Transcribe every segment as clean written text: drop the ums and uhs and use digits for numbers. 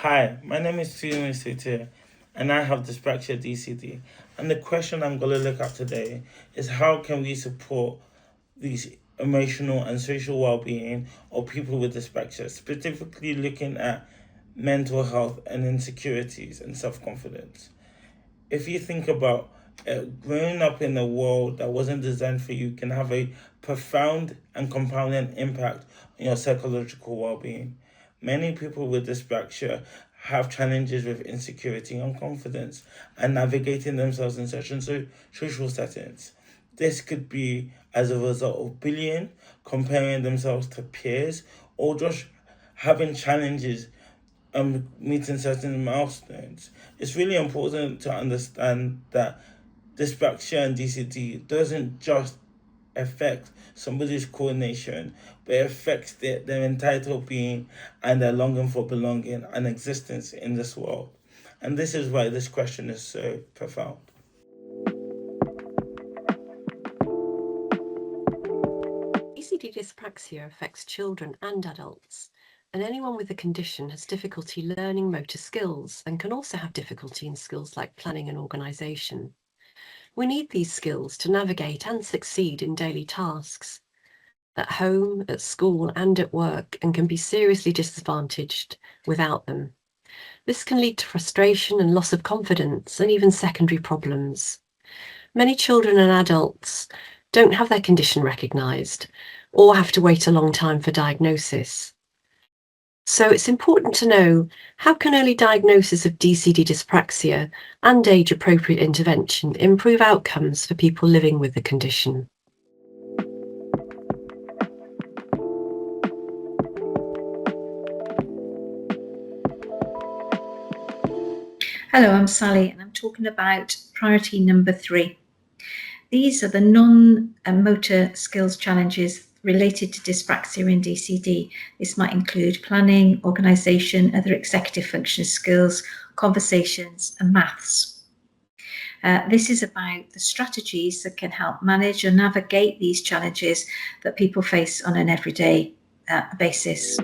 Hi, my name is Sumi Sitir, and I have dyspraxia DCD. And the question I'm going to look at today is how can we support these emotional and social well-being of people with dyspraxia, specifically looking at mental health and insecurities and self-confidence. If you think about growing up in a world that wasn't designed for you can have a profound and compounding impact on your psychological well-being. Many people with dyspraxia have challenges with insecurity and confidence and navigating themselves in certain social settings. This could be as a result of bullying, comparing themselves to peers, or just having challenges meeting certain milestones. It's really important to understand that dyspraxia and DCD doesn't just affect somebody's coordination, but it affects their entitled being and their longing for belonging and existence in this world. And this is why this question is so profound. ECD dyspraxia affects children and adults, and anyone with the condition has difficulty learning motor skills and can also have difficulty in skills like planning and organisation. We need these skills to navigate and succeed in daily tasks, at home, at school and at work, and can be seriously disadvantaged without them. This can lead to frustration and loss of confidence and even secondary problems. Many children and adults don't have their condition recognised or have to wait a long time for diagnosis. So it's important to know how can early diagnosis of DCD dyspraxia and age-appropriate intervention improve outcomes for people living with the condition. Hello, I'm Sally, and I'm talking about priority number 3. These are the non-motor skills challenges related to dyspraxia and DCD. This might include planning, organisation, other executive function skills, conversations, and maths. This is about the strategies that can help manage and navigate these challenges that people face on an everyday basis.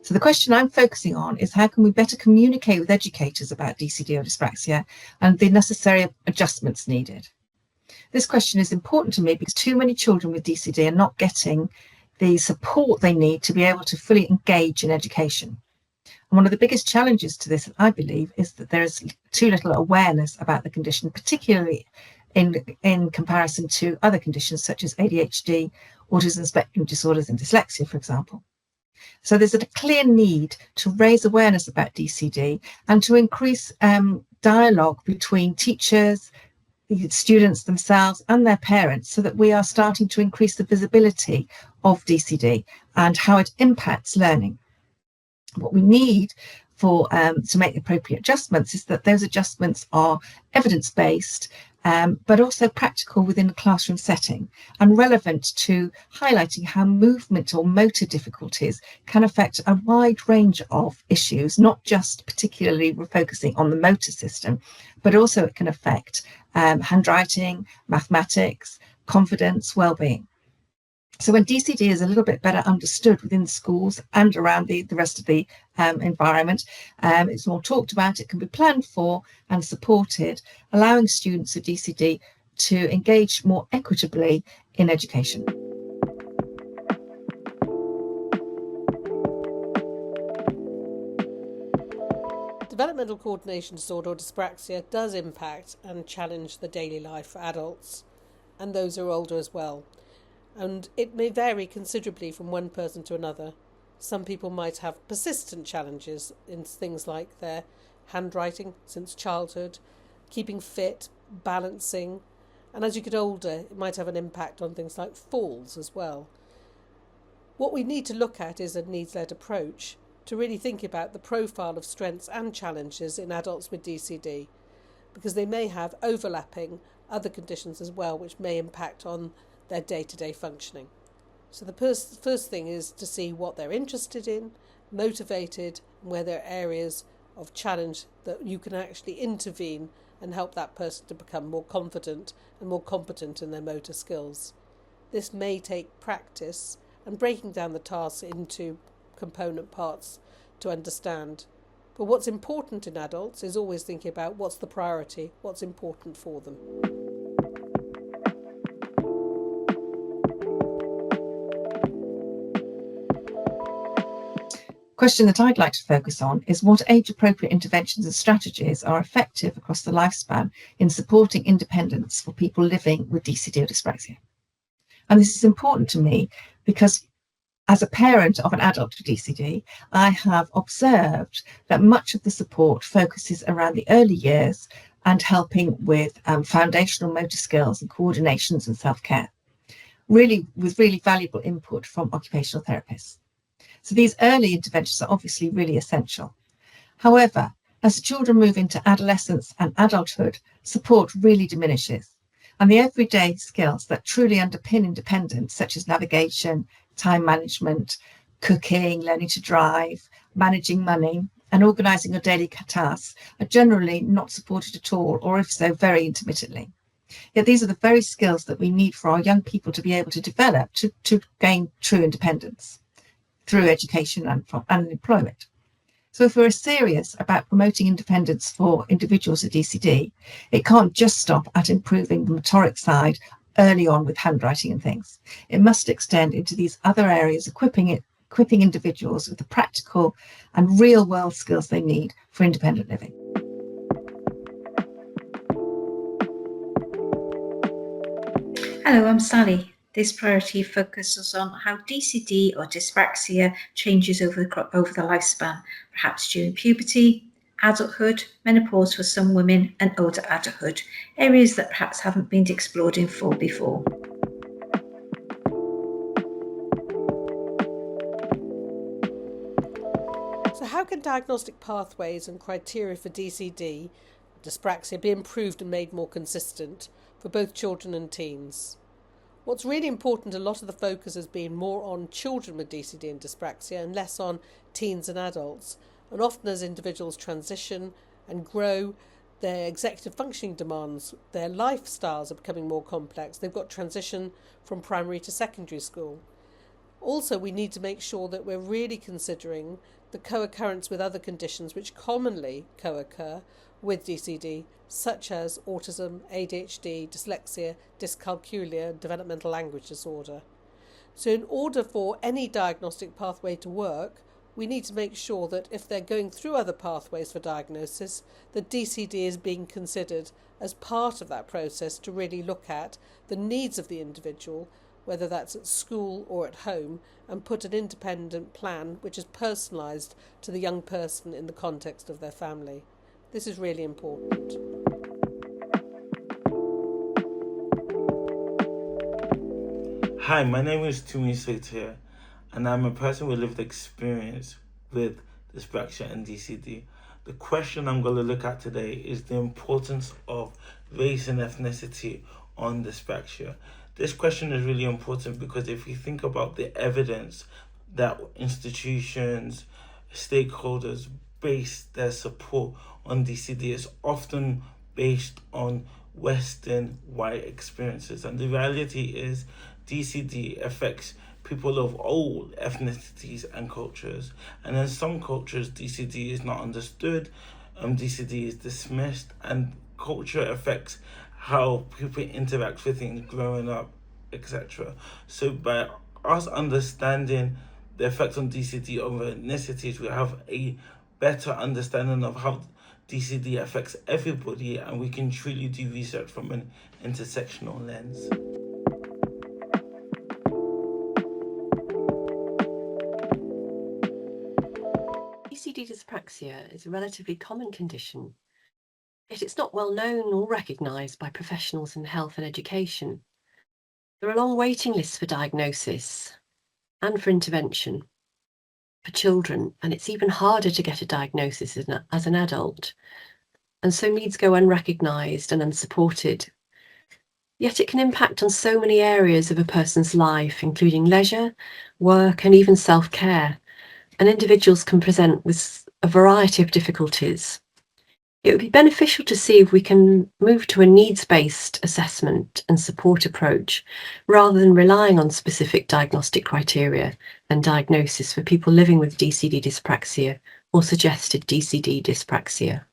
So the question I'm focusing on is how can we better communicate with educators about DCD or dyspraxia and the necessary adjustments needed? This question is important to me because too many children with DCD are not getting the support they need to be able to fully engage in education. And one of the biggest challenges to this, I believe, is that there is too little awareness about the condition, particularly in comparison to other conditions such as ADHD, autism spectrum disorders, and dyslexia, for example. So there's a clear need to raise awareness about DCD and to increase dialogue between teachers, the students themselves and their parents so that we are starting to increase the visibility of DCD and how it impacts learning. What we need for to make appropriate adjustments is that those adjustments are evidence-based but also practical within a classroom setting and relevant to highlighting how movement or motor difficulties can affect a wide range of issues, not just particularly focusing on the motor system, but also it can affect handwriting, mathematics, confidence, well-being. So when DCD is a little bit better understood within schools and around the rest of the environment, it's more talked about, it can be planned for and supported, allowing students with DCD to engage more equitably in education. Developmental coordination disorder or dyspraxia does impact and challenge the daily life for adults and those who are older as well. And it may vary considerably from one person to another. Some people might have persistent challenges in things like their handwriting since childhood, keeping fit, balancing, and as you get older, it might have an impact on things like falls as well. What we need to look at is a needs-led approach to really think about the profile of strengths and challenges in adults with DCD, because they may have overlapping other conditions as well, which may impact on their day-to-day functioning. So the first thing is to see what they're interested in, motivated, and where there are areas of challenge that you can actually intervene and help that person to become more confident and more competent in their motor skills. This may take practice and breaking down the tasks into component parts to understand. But what's important in adults is always thinking about what's the priority, what's important for them. Question that I'd like to focus on is what age-appropriate interventions and strategies are effective across the lifespan in supporting independence for people living with DCD or dyspraxia. And this is important to me because as a parent of an adult with DCD, I have observed that much of the support focuses around the early years and helping with foundational motor skills and coordinations and self-care, really with really valuable input from occupational therapists. So these early interventions are obviously really essential. However, as children move into adolescence and adulthood, support really diminishes. And the everyday skills that truly underpin independence, such as navigation, time management, cooking, learning to drive, managing money, and organising your daily tasks, are generally not supported at all, or if so, very intermittently. Yet these are the very skills that we need for our young people to be able to develop to gain true independence through education and employment. So if we're serious about promoting independence for individuals with DCD, it can't just stop at improving the motoric side early on with handwriting and things. It must extend into these other areas, equipping individuals with the practical and real world skills they need for independent living. Hello, I'm Sally. This priority focuses on how DCD or dyspraxia changes over the lifespan, perhaps during puberty, adulthood, menopause for some women, and older adulthood, areas that perhaps haven't been explored in full before. So how can diagnostic pathways and criteria for DCD, dyspraxia, be improved and made more consistent for both children and teens? What's really important, a lot of the focus has been more on children with DCD and dyspraxia and less on teens and adults. And often as individuals transition and grow, their executive functioning demands, their lifestyles are becoming more complex. They've got transition from primary to secondary school. Also, we need to make sure that we're really considering the co-occurrence with other conditions which commonly co-occur with DCD, such as autism, ADHD, dyslexia, dyscalculia, developmental language disorder. So in order for any diagnostic pathway to work, we need to make sure that if they're going through other pathways for diagnosis, that DCD is being considered as part of that process to really look at the needs of the individual, whether that's at school or at home, and put an independent plan which is personalised to the young person in the context of their family. This is really important. Hi, my name is Tumi Saitier, and I'm a person with lived experience with dyspraxia and DCD. The question I'm going to look at today is the importance of race and ethnicity on dyspraxia. This question is really important because if we think about the evidence that institutions, stakeholders base their support on DCD, is often based on Western white experiences. And the reality is DCD affects people of all ethnicities and cultures. And in some cultures, DCD is not understood, DCD is dismissed, and culture affects how people interact with things growing up, etc. So by us understanding the effects on DCD over ethnicities, we have a better understanding of how DCD affects everybody, and we can truly do research from an intersectional lens. DCD dyspraxia is a relatively common condition, yet it's not well known or recognised by professionals in health and education. There are long waiting lists for diagnosis and for intervention for children, and it's even harder to get a diagnosis as an adult, and so needs go unrecognised and unsupported. Yet it can impact on so many areas of a person's life, including leisure, work, and even self-care, and individuals can present with a variety of difficulties. It would be beneficial to see if we can move to a needs-based assessment and support approach rather than relying on specific diagnostic criteria and diagnosis for people living with DCD dyspraxia or suggested DCD dyspraxia.